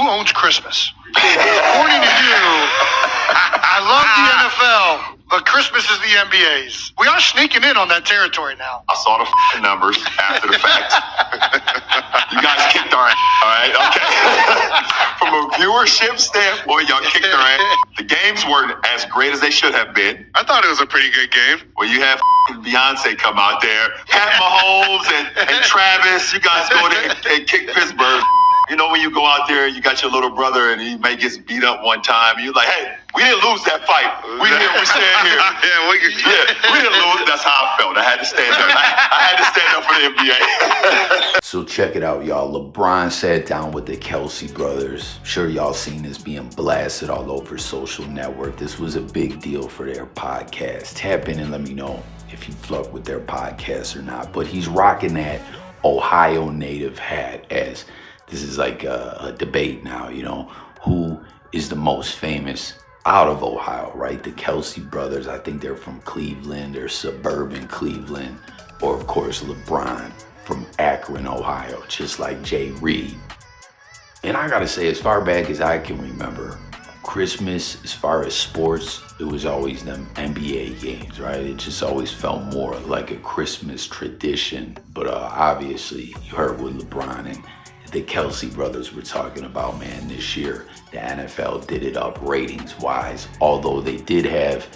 Who owns Christmas? According to you, I love the NFL, but Christmas is the NBA's. We are sneaking in on that territory now. I saw the numbers after the fact. You guys kicked our ass, all right? Okay. From a viewership standpoint, y'all kicked our ass. The games weren't as great as they should have been. I thought it was a pretty good game. Well, you have Beyonce come out there, Pat Mahomes and Travis. You guys go there and kick Pittsburgh. You know, when you go out there, you got your little brother and he may get beat up one time. And you're like, hey, we didn't lose that fight. We stand here. We didn't lose. That's how I felt. I had to stand up. I had to stand up for the NBA. So check it out, y'all. LeBron sat down with the Kelce brothers. Sure, y'all seen this being blasted all over social network. This was a big deal for their podcast. Tap in and let me know if you fuck with their podcast or not. But he's rocking that Ohio native hat as this is like a debate now, you know, who is the most famous out of Ohio, right? The Kelce brothers, I think they're from Cleveland or suburban Cleveland, or of course LeBron from Akron, Ohio, just like Jay Reed. And I gotta say, as far back as I can remember, Christmas, as far as sports, it was always them NBA games, right? It just always felt more like a Christmas tradition. But obviously, you heard what LeBron and the Kelce brothers were talking about, man, this year. The NFL did it up ratings-wise, although they did have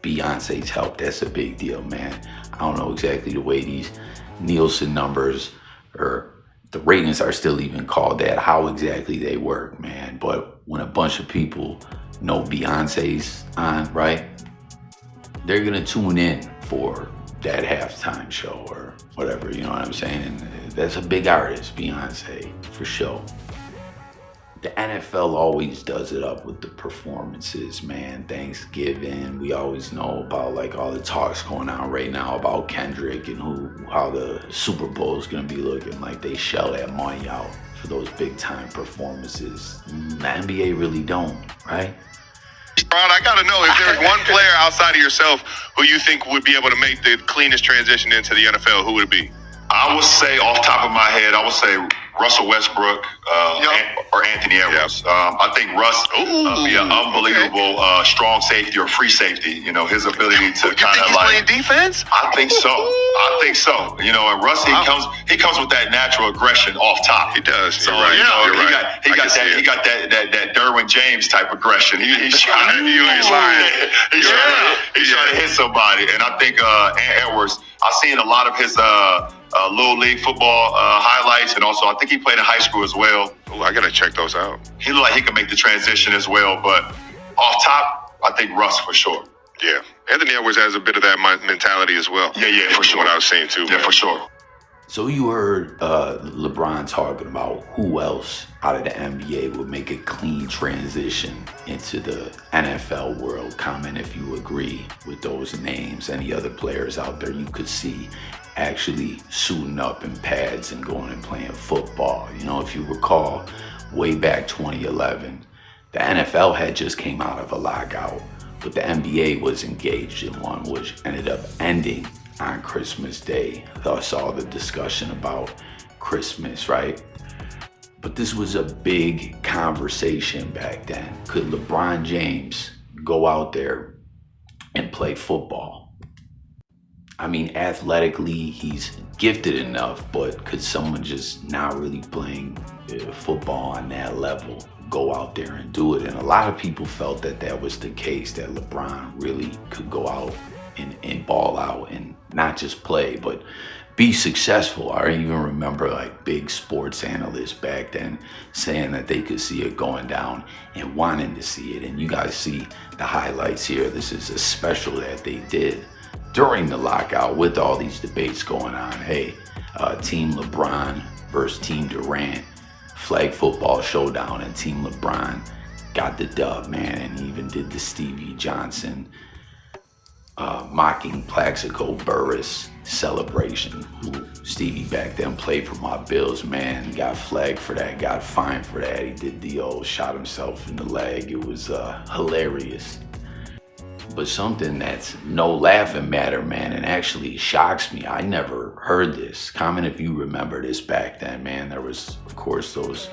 Beyonce's help. That's a big deal, man. I don't know exactly the way these Nielsen numbers or the ratings are still even called that, how exactly they work, man. But when a bunch of people know Beyonce's on, right, they're gonna tune in for that halftime show or whatever, you know what I'm saying? And that's a big artist, Beyonce, for sure. The NFL always does it up with the performances, man. Thanksgiving, we always know about like all the talks going on right now about Kendrick and how the Super Bowl is gonna be looking like. They shell that money out for those big time performances. The NBA really don't, right? Ron, I gotta know if there's one player outside of yourself who you think would be able to make the cleanest transition into the NFL, who would it be? I would say, off top of my head, I would say Russell Westbrook or Anthony Edwards. I think Russ would be an unbelievable strong safety or free safety. You know, his ability to kind of like playing defense. I think so. I think so. You know, and Russ, he comes with that natural aggression off top. He does. So you're right. You know, you're right. He got that Derwin James type aggression. He's trying to hit somebody. And I think Edwards, I've seen a lot of his Little League football highlights, and also I think he played in high school as well. Oh, I gotta check those out. He looked like he could make the transition as well, but off top, I think Russ for sure. Yeah, Anthony Edwards has a bit of that mentality as well. Yeah, for sure. What I was saying too. Yeah, man. for sure. So you heard LeBron talking about who else out of the NBA would make a clean transition into the NFL world. Comment if you agree with those names. Any other players out there you could see actually suiting up in pads and going and playing football. You know, if you recall, way back 2011, the NFL had just came out of a lockout, but the NBA was engaged in one, which ended up ending on Christmas Day. Thus all the discussion about Christmas, right? But this was a big conversation back then. Could LeBron James go out there and play football? I mean, athletically, he's gifted enough, but could someone just not really playing football on that level go out there and do it? And a lot of people felt that that was the case, that LeBron really could go out and ball out and not just play, but be successful. I even remember like big sports analysts back then saying that they could see it going down and wanting to see it. And you guys see the highlights here. This is a special that they did during the lockout with all these debates going on. Hey, Team LeBron versus Team Durant, flag football showdown, and Team LeBron got the dub, man. And he even did the Stevie Johnson mocking Plaxico Burress celebration, who Stevie back then played for my Bills, man. Got flagged for that, got fined for that. He did the old shot himself in the leg. It was hilarious. But something that's no laughing matter, man, and actually shocks me. I never heard this. Comment if you remember this back then, man. There was, of course, those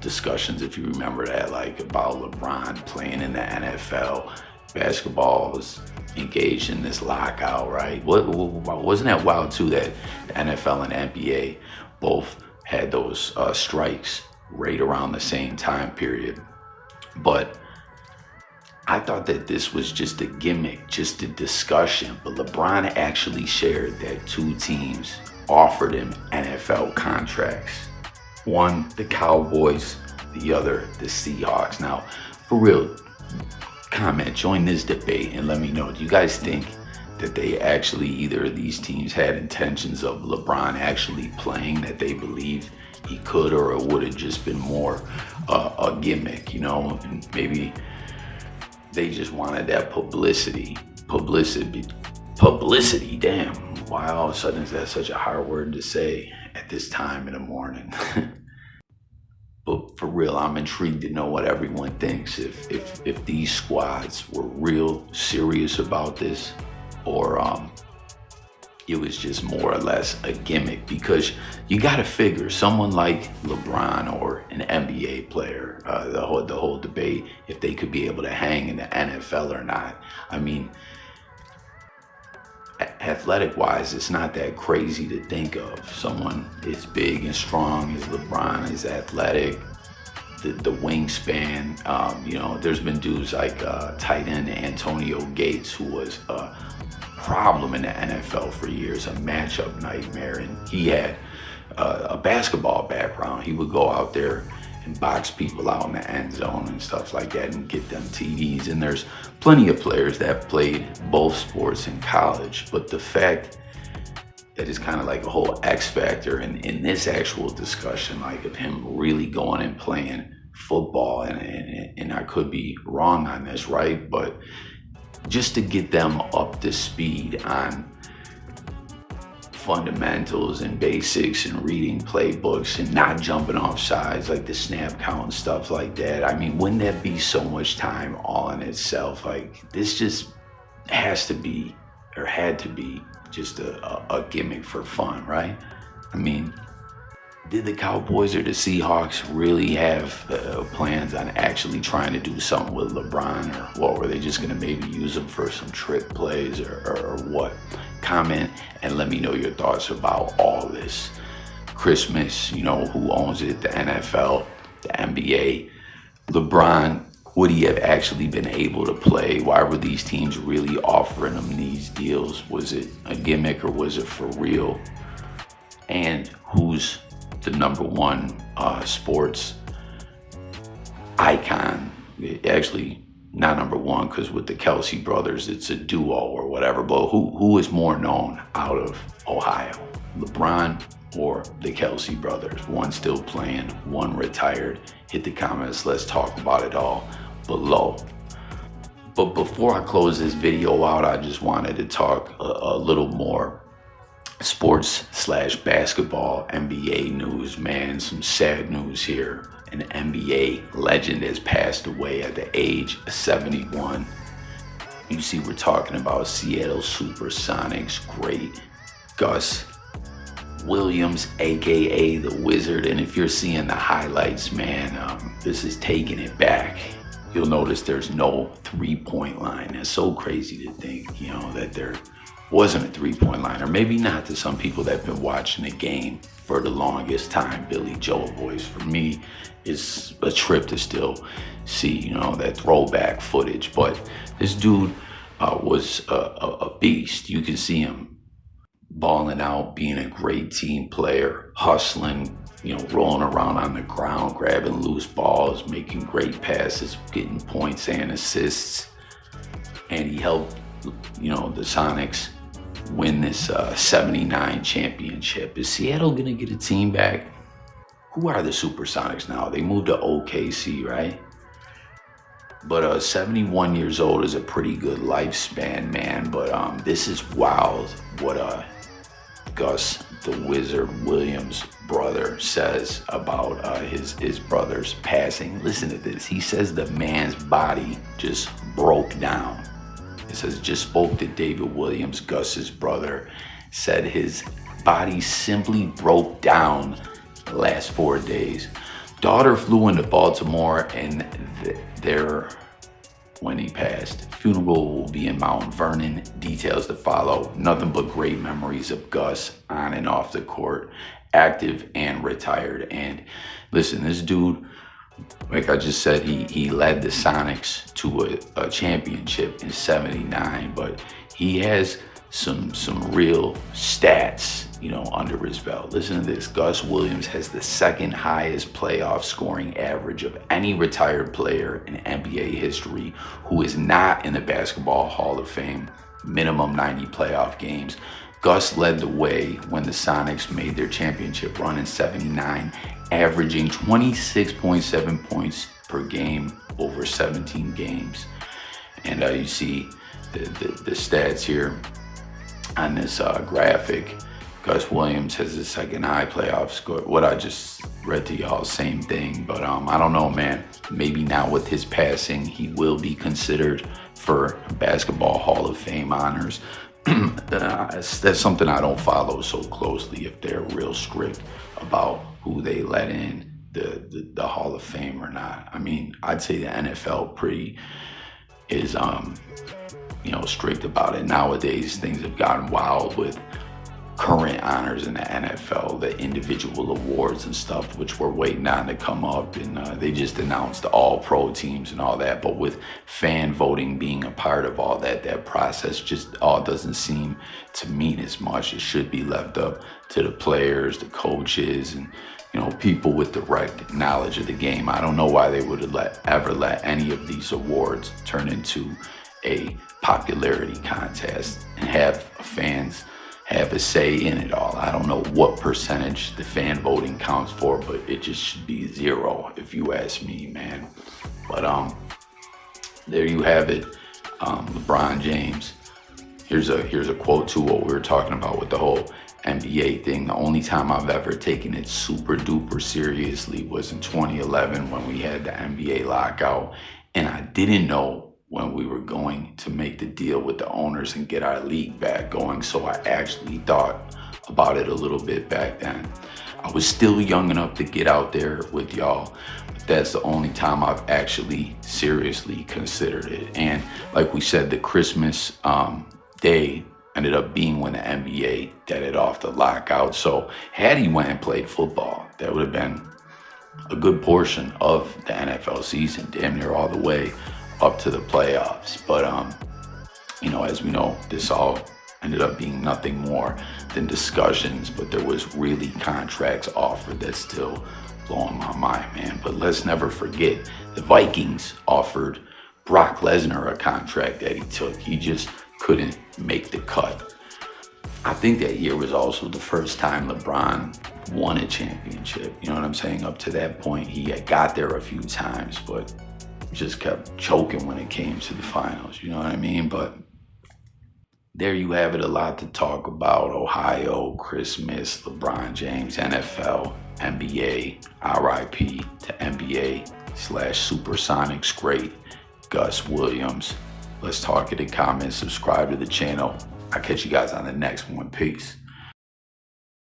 discussions, if you remember that, like about LeBron playing in the NFL. Basketball was engaged in this lockout, right? Wasn't that wild too that the NFL and NBA both had those strikes right around the same time period? But I thought that this was just a gimmick, just a discussion. But LeBron actually shared that 2 teams offered him NFL contracts. One, the Cowboys, the other, the Seahawks. Now, for real, comment, join this debate and let me know, do you guys think that they actually, either of these teams had intentions of LeBron actually playing, that they believed he could, or it would have just been more a gimmick, and maybe they just wanted that publicity, damn. Why all of a sudden is that such a hard word to say at this time in the morning? But for real, I'm intrigued to know what everyone thinks. If these squads were real serious about this, or it was just more or less a gimmick. Because you got to figure, someone like LeBron or an NBA player, the whole debate if they could be able to hang in the NFL or not. I mean, athletic-wise, it's not that crazy to think of. Someone as big and strong as LeBron, is athletic, the wingspan. There's been dudes like tight end Antonio Gates, who was a problem in the NFL for years, a matchup nightmare, and he had a basketball background. He would go out there and box people out in the end zone and stuff like that and get them TDs. And there's plenty of players that played both sports in college, but the fact that it's kind of like a whole X factor in this actual discussion, like of him really going and playing football, and I could be wrong on this, right? But just to get them up to speed on fundamentals and basics and reading playbooks and not jumping off sides, like the snap count and stuff like that. I mean, wouldn't that be so much time all in itself? Like, this just has to be, or had to be, just a gimmick for fun, right? I mean, did the Cowboys or the Seahawks really have plans on actually trying to do something with LeBron, or what? Were they just going to maybe use him for some trick plays, or what? Comment and let me know your thoughts about all this. Christmas, who owns it? The NFL, the NBA. LeBron, would he have actually been able to play? Why were these teams really offering him these deals? Was it a gimmick or was it for real? And who's the number one sports icon? Actually, not number one, because with the Kelce brothers, it's a duo or whatever. But who is more known out of Ohio? LeBron or the Kelce brothers? One still playing, one retired. Hit the comments. Let's talk about it all below. But before I close this video out, I just wanted to talk a little more sports/basketball, NBA news, man. Some sad news here. An NBA legend has passed away at the age of 71. You see, we're talking about Seattle Supersonics great Gus Williams, aka the Wizard. And if you're seeing the highlights, man, this is taking it back. You'll notice there's no three-point line. That's so crazy to think, that there wasn't a three-point line, or maybe not to some people that have been watching the game for the longest time. Billy Joel voice, for me, is a trip to still see, that throwback footage. But this dude was a beast. You can see him balling out, being a great team player, hustling, rolling around on the ground, grabbing loose balls, making great passes, getting points and assists. And he helped, the Sonics win this 79 championship. Is Seattle going to get a team back? Who are the Supersonics now? They moved to OKC, right? But 71 years old is a pretty good lifespan, man. But this is wild what Gus the Wizard Williams brother says about his brother's passing. Listen to this. He says the man's body just broke down. It says, just spoke to David Williams, Gus's brother, said his body simply broke down the last 4 days. daughter flew into Baltimore, and when he passed. Funeral will be in Mount Vernon. Details to follow. Nothing but great memories of Gus on and off the court, active and retired. And listen, this dude, like I just said, he led the Sonics to a championship in '79, but he has some real stats, under his belt. Listen to this. Gus Williams has the second highest playoff scoring average of any retired player in NBA history who is not in the Basketball Hall of Fame, minimum 90 playoff games. Gus led the way when the Sonics made their championship run in '79, averaging 26.7 points per game over 17 games. And you see the stats here on this graphic. Gus Williams has the second high playoff score. What I just read to y'all, same thing. But I don't know, man. Maybe now with his passing, he will be considered for Basketball Hall of Fame honors. That's something I don't follow so closely, if they're real strict about who they let in the Hall of Fame or not. I mean, I'd say the NFL is strict about it. Nowadays, things have gotten wild with current honors in the NFL, the individual awards and stuff, which we're waiting on to come up. And they just announced the all-pro teams and all that. But with fan voting being a part of all that process just all doesn't seem to mean as much. It should be left up to the players, the coaches, and people with direct knowledge of the game. I don't know why they would ever let any of these awards turn into a popularity contest and have fans have a say in it all. I don't know what percentage the fan voting counts for, but it just should be 0 if you ask me, man. But there you have it. LeBron James. Here's a quote to what we were talking about with the whole NBA thing. The only time I've ever taken it super duper seriously was in 2011 when we had the NBA lockout, and I didn't know when we were going to make the deal with the owners and get our league back going. So I actually thought about it a little bit back then. I was still young enough to get out there with y'all, but that's the only time I've actually seriously considered it. And like we said, the Christmas day ended up being when the NBA deaded off the lockout. So had he went and played football, that would have been a good portion of the NFL season, damn near all the way up to the playoffs. But as we know, this all ended up being nothing more than discussions, but there was really contracts offered that's still blowing my mind, man. But let's never forget, the Vikings offered Brock Lesnar a contract that he took. He just couldn't make the cut. I think that year was also the first time LeBron won a championship. You know what I'm saying? Up to that point, he had got there a few times, but just kept choking when it came to the finals. You know what I mean? But there you have it. A lot to talk about. Ohio, Christmas, LeBron James, NFL, NBA, RIP to NBA/Supersonics great Gus Williams. Let's talk in the comments. Subscribe to the channel. I'll catch you guys on the next one. Peace.